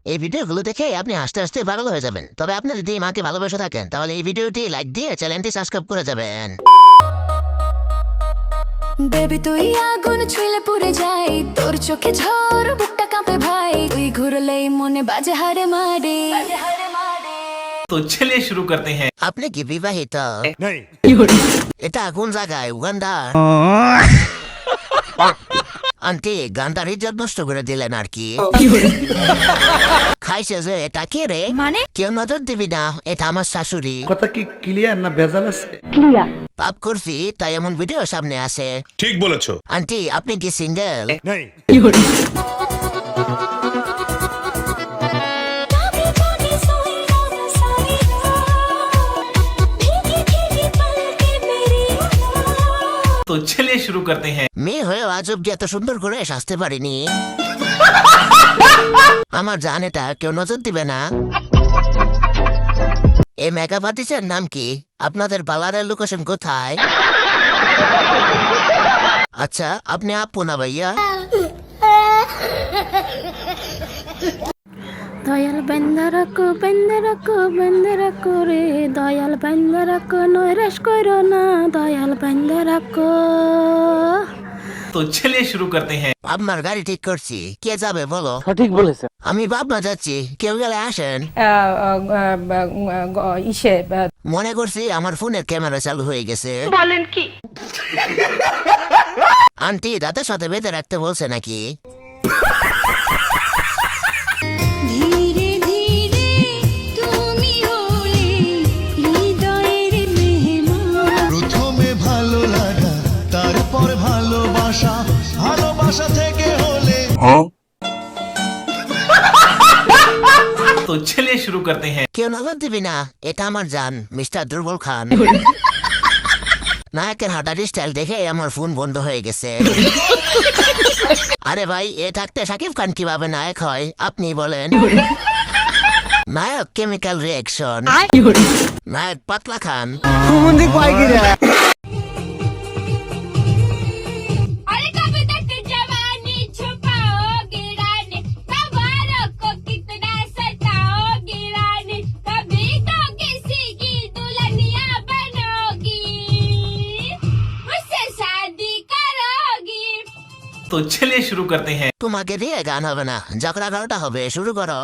এই ভিডিওগুলো দেখে আপনি হাসতে হাসতে পাগল হয়ে যাবেন। তবে আপনি যদি মাকে ভালোবেসে থাকেন তাহলে এই ভিডিওটি লাইক দিয়ে চ্যানেলটি সাবস্ক্রাইব করে যাবেন। বেবি তুই আগুন ছুঁলে পুড়ে যাই, তোর চোখে ঝড় বুকটা কাঁপে ভাই, তুই ঘুরলেই মনে বাজে হারে মারে। तो चलिए शुरू करते हैं। আপনি কি বিবাহিত? এটা কোন জায়গায়? উগান্ডা? আন্টি গান্ডার ইজ্জত নষ্ট করে দিলেন আর কি। খাইছে যে এটা কে রে? মানে কেউ নজর দিবি না, এটা আমার শাশুড়ি। কথা কি ক্লিয়ার না ভেজাল আছে? পাপ করছি তাই এমন ভিডিও সামনে আসে। ঠিক বলেছো। আন্টি আপনি কি সিঙ্গেল? तो चलिए शुरू करते हैं। মেয়ে হয়ে আজ অব্দি এত সুন্দর করে সাজতে পারিনি। আমার জান এটা কেউ নজর দিবে না। এই মেকআপ আর্টিস্টের নাম কি? আপনাদের পার্লারের লোকেশন কোথায়? আচ্ছা আপনি আপু না ভাইয়া? দয়াল বেন্দারাকো রে, দয়াল বেন্দারাকো নৈরাশ করো না, দয়াল বেন্দারাকো। तो चलिए शुरू करते हैं। আপনার গাড়ি ঠিক করছি, কে যাবে বলো? সঠিক বলেছে। আমি বাবনা যাচ্ছি, কেউ গেলে আসেন। মনে করছি আমার ফোনের ক্যামেরা চালু হয়ে গেছে। বলেন কি? আন্টি রাতের সাথে বেঁধে রাখতে বলছে নাকি? ধীরে ধীরে তুমি হলে হৃদয়ের মেহমান। প্রথমে ভালো লাগা, তারপর ভালোবাসা, ভালোবাসা থেকে হলে तो चलिए शुरू करते हैं। কেউ নজর দিবি না, এটা আমার জান মিস্টার দুর্বল খান। নায়কের হাঁটার স্টাইল দেখে আমার ফোন বন্ধ হয়ে গেছে। আরে ভাই এ থাকতে শাকিব খান কিভাবে নায়ক হয় আপনি বলেন? নায়ক কেমিক্যাল রিয়েকশন, নায়ক পাতলা খান। अरे कब तक जवानी छुपाओगे रानी, सवारों को कितना सताओगे रानी, कभी तो किसी की दुल्हनिया बनोगी, मुझसे शादी करोगी। तो चलिए शुरू करते हैं। তোমাকে দিয়ে গান হবে না, ঝগড়া গানটা হবে, শুরু করো।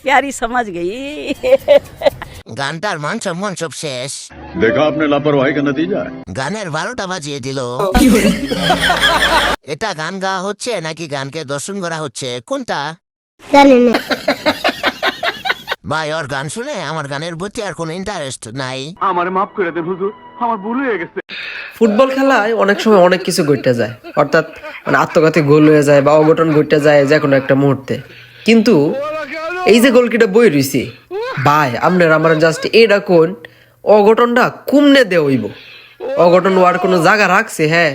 प्यारी समझ गई। গানটার মান সম্মান সব শেষ। देखा आपने लापरवाही का नतीजा है। গানের 12টা বাজিয়ে দিল। এটা গান গাওয়া হচ্ছে নাকি গানকে দর্শন করা হচ্ছে, কোনটা? ভাই ওর গান শুনে আমার গানের প্রতি আর কোনো ইন্টারেস্ট নাই। আমার মাফ করে দেন হুজুর, আমার ভুল হয়ে গেছে। ফুটবল খেলায় অনেক সময় অনেক কিছু ঘটে যায়, অর্থাৎ মানে আত্মঘাতী গোল হয়ে যায় বা অঘটন ঘটে যায় যে কোনো একটা মুহূর্তে। কিন্তু এই যে গোলকিটা বই রইছি ভাই, আপনার আমার জাস্ট এটা কোন অঘটনটা কুমনে দে হইব? অঘটন হওয়ার কোনো জায়গা রাখছে? হ্যাঁ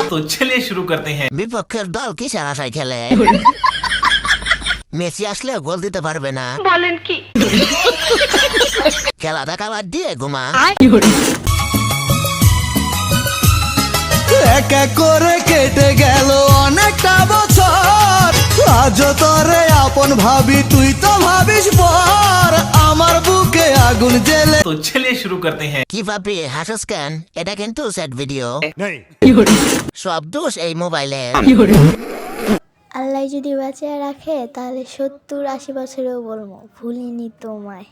तो चलिए शुरू करते हैं। বিপক্ষের দল কিসের আশায় খেলে? মেসি আসলেও গোল দিতে পারবে না। বলেন কি? খেলা দেখা বাদ দিয়ে ঘুমা। এক এক করে কেটে গেল অনেকটা বছর, আজ তোরে আপন ভাবি, তুই তো ভাবিস পর, আমার বুকে আগুন জ্বেলে। तो चलिए शुरू करते हैं। কি ভাবি হাসস কেন? এটা কিন্তু সেট ভিডিও, সব দোষ এই মোবাইলে। আল্লাহ যদি বাঁচিয়ে রাখে তাহলে 70-80 বছরেও বলবো ভুলিনি তোমায়।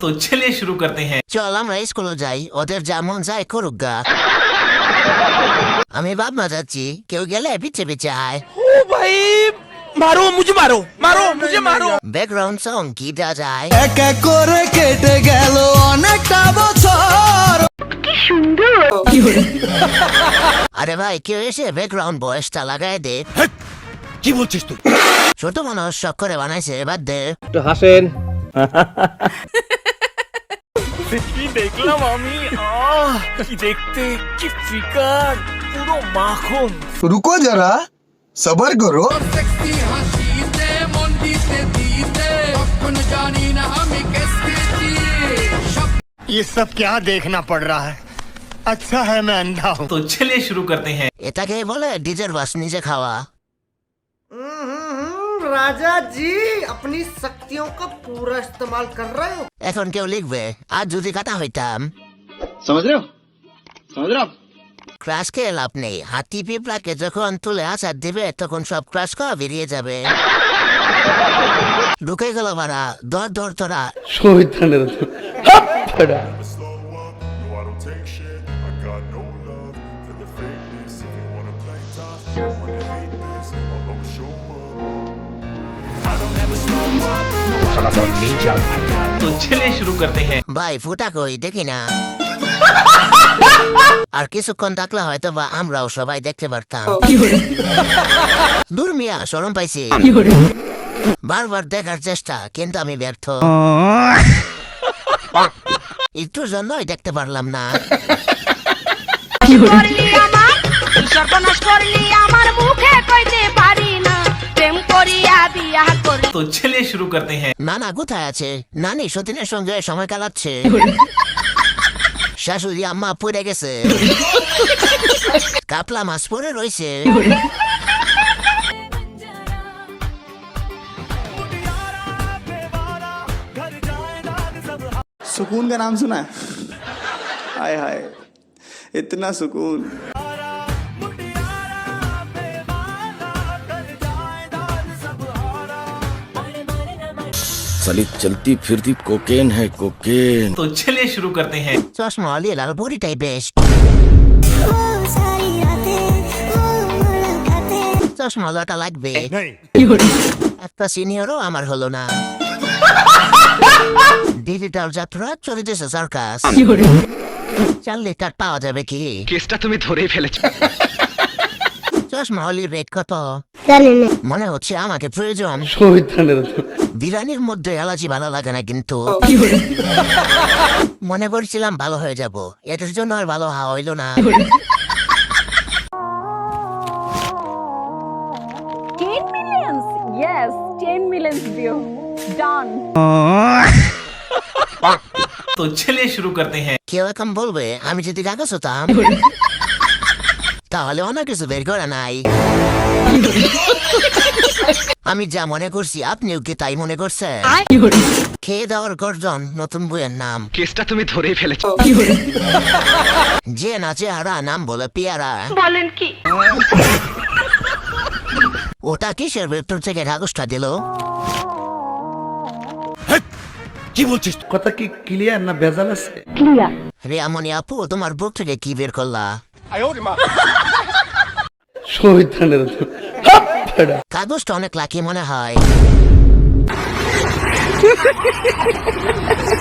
तो चलिए शुरू करते हैं। চল আমরা স্কুলে যাই, ওদের যেমন যায় করুক গা। আমি বাবনা যাচ্ছি, কেউ গেলে পিছে পিছে আয়। मारो मुझे, मारो मारो मुझे, मारो। ব্যাকগ্রাউন্ড সং কি দেওয়া যায়? এক এক করে কেটে গেল অনেকটা বছর। আরে ভাই কেউ এসে ব্যাকগ্রাউন্ড ভয়েসটা লাগাই দে। কি বলছিস তুই? ছোট মানুষ শখ করে বানাইছে, বাদ দে। একটু হাসেন। কি দেখলাম আমি, কি দেখতে, কি ফিকার, পুরো মাখন। রুকো যারা, সবার করো। ये सब क्या देखना पड़ रहा है? अच्छा है मैं अंधा हूँ। तो चलिए शुरू करते हैं। এটাকে বলে ডিজের বাস নিজে খাওয়া। राजा जी अपनी शक्तियों का पूरा इस्तेमाल कर रहे हो। এখন কেউ লিখবে আর যদি কাটা হইতাম। समझ रहे हो? समझ रहे हो? ক্রাশ খেয়ে লাভ নেই, হাতি পিঁপড়াকে যখন তুলে আচার দিবে তখন সব ক্রাশ খাওয়া বেরিয়ে যাবে। ঢুকে গেল মারা, দর দর তোরা। तो चलिए शुरू करते हैं। ভাই ফুটা কই দেখি না। আর কিছুক্ষণ থাকলে হয়তো বা আমরাও সবাই দেখতে পারতাম। দূর মিয়া, শরম পাইছি। বারবার দেখার চেষ্টা, কিন্তু আমি ব্যর্থ। একটুর জন্যই দেখতে পারলাম না। तो चलिए शुरू करते हैं। নানা কোথায় আছে? নানি সতীনের সঙ্গে সময় কাটাচ্ছে। শাশুড়ি আম্মা পড়ে গেছে। কাপলা মাছ পরে রয়েছে। सुकून का नाम सुना है? हाय हाय इतना सुकून। साली चलती फिरती कोकेन है कोकेन। तो चलिए शुरू करते हैं। চশমা আলিয়ে লাল বড়িটাই বেশ। চশমা আলাটা লাগবে। একটা সিনিয়রও আমার হলো না। ডিজিটাল যাত্রা চলিতেছে সার্কাস। 4 লিটার পাওয়া যাবে কি? কেসটা তুমি ধরেই ফেলেছো। চশমা আলির রেট কত? মনে হচ্ছে আমাকে প্রয়োজন। বিরিয়ানির মধ্যে এলাচি ভালো লাগে না, কিন্তু মনে করছিলাম ভালো হয়ে যাব, এটার জন্য আর ভালো হওয়া হইল না। 10 millions? Yes, 10 millions view. Done. तो चलिए शुरू करते हैं। কেউ এখন বলবে আমি যদি কাগজ হতাম তাহলে অনেক কিছু বের করে নাই। আমি যা মনে করছি আপনিও কি তাই মনে করছেন? খেয়ে দেওয়ার গর্জন নতুন বইয়ের নাম। কেসটা তুমি ধরেই ফেলেছো। যে নাচে হারা নাম বলে পেয়ারা। বলেন কি? ওটা কিসের ভেতর থেকে কাগজটা দিল? কি বলছিস? কথা কি ক্লিয়ার না ভেজাল আছে? রে আমনি আপু, তোমার বুক থেকে কি বের করলা? কাগজটা অনেক লাকি মনে হয়।